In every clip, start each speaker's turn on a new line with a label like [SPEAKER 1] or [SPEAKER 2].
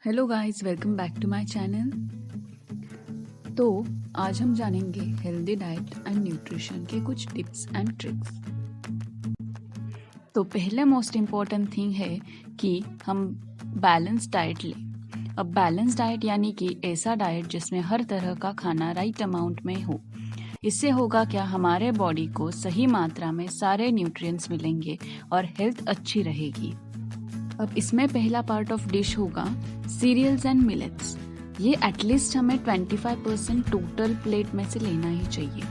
[SPEAKER 1] Hello guys, welcome back to my channel. तो आज हम जानेंगे हेल्दी डाइट एंड न्यूट्रिशन के कुछ टिप्स एंड ट्रिक्स। तो पहले मोस्ट इम्पॉर्टेंट थिंग है कि हम बैलेंस डाइट लें। अब बैलेंस डाइट यानी कि ऐसा डाइट जिसमें हर तरह का खाना राइट अमाउंट में हो। इससे होगा क्या, हमारे बॉडी को सही मात्रा में सारे न्यूट्रिएंट्स मिलेंगे और हेल्थ अच्छी रहेगी। अब इसमें पहला पार्ट ऑफ डिश होगा सीरियल्स एंड मिलेट्स। ये एटलीस्ट हमें 25% टोटल प्लेट में से लेना ही चाहिए।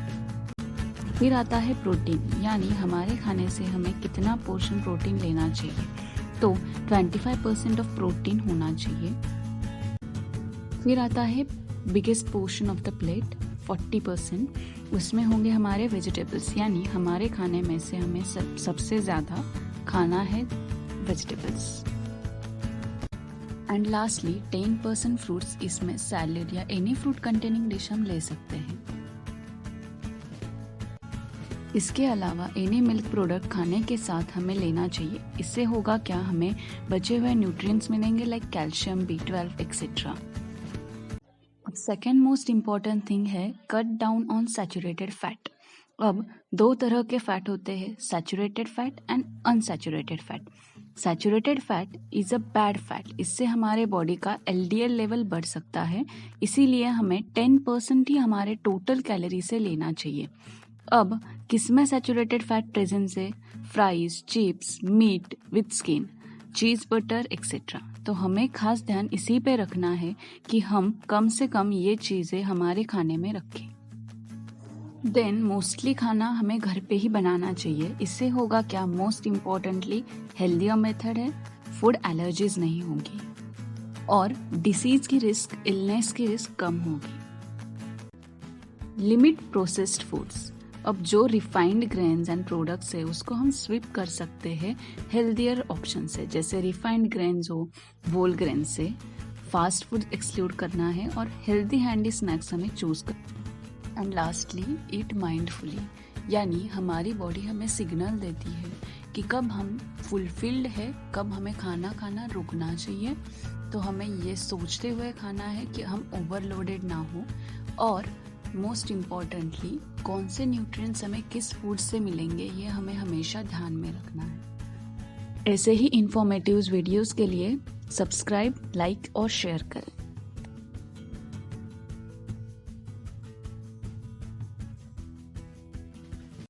[SPEAKER 1] फिर आता है प्रोटीन, यानी हमारे खाने से हमें कितना पोर्शन प्रोटीन लेना चाहिए। तो 25% ऑफ प्रोटीन होना चाहिए। फिर आता है biggest portion of the plate 40%। उसमें होंगे हमारे वेजिटेबल्स, यानी हमारे खाने में से हमें सबसे ज़्यादा खाना है वेजिटेबल्स। And lastly 10% fruits. इसमें सैलेड या एनी फ्रूट कंटेनिंग डिश हम ले सकते हैं। इसके अलावा एनी मिल्क प्रोडक्ट खाने के साथ हमें लेना चाहिए। इससे होगा क्या, हमें बचे हुए न्यूट्रिएंट्स मिलेंगे लाइक कैल्शियम, B12 एक्सेट्रा। अब सेकेंड मोस्ट इम्पॉर्टेंट थिंग है cut down on saturated fat. अब दो तरह के फैट होते हैं, saturated fat and unsaturated fat. Saturated fat is a bad fat. इससे हमारे बॉडी का LDL लेवल बढ़ सकता है, इसीलिए हमें 10% ही हमारे टोटल कैलोरी से लेना चाहिए। अब किसमें सैचुरेटेड फैट प्रेजेंस है? Fries, chips, meat with skin, cheese, butter etcetera. तो हमें खास ध्यान इसी पे रखना है कि हम कम से कम ये चीज़ें हमारे खाने में रखें। देन मोस्टली खाना हमें घर पे ही बनाना चाहिए। इससे होगा क्या, मोस्ट इम्पॉर्टेंटली हेल्दियर मेथड है, फूड एलर्जीज नहीं होगी और डिसीज की रिस्क, इलनेस की रिस्क कम होगी। Limit processed foods. अब जो रिफाइंड ग्रेन्स एंड प्रोडक्ट्स है उसको हम स्विप कर सकते हैं हेल्दियर ऑप्शन से, जैसे रिफाइंड ग्रेन्स हो, वोल ग्रेन से। फास्ट फूड एक्सक्लूड करना है और हेल्दी हैंडी स्नैक्स हमें चूज कर। एंड लास्टली ईट माइंडफुली, यानी हमारी बॉडी हमें सिग्नल देती है कि कब हम फुलफिल्ड है, कब हमें खाना रुकना चाहिए। तो हमें ये सोचते हुए खाना है कि हम ओवरलोडेड ना हो, और मोस्ट इम्पॉर्टेंटली कौन से न्यूट्रिएंट्स हमें किस फूड से मिलेंगे, ये हमें हमेशा ध्यान में रखना है। ऐसे ही इंफॉर्मेटिव वीडियोस के लिए सब्सक्राइब, लाइक और शेयर करें।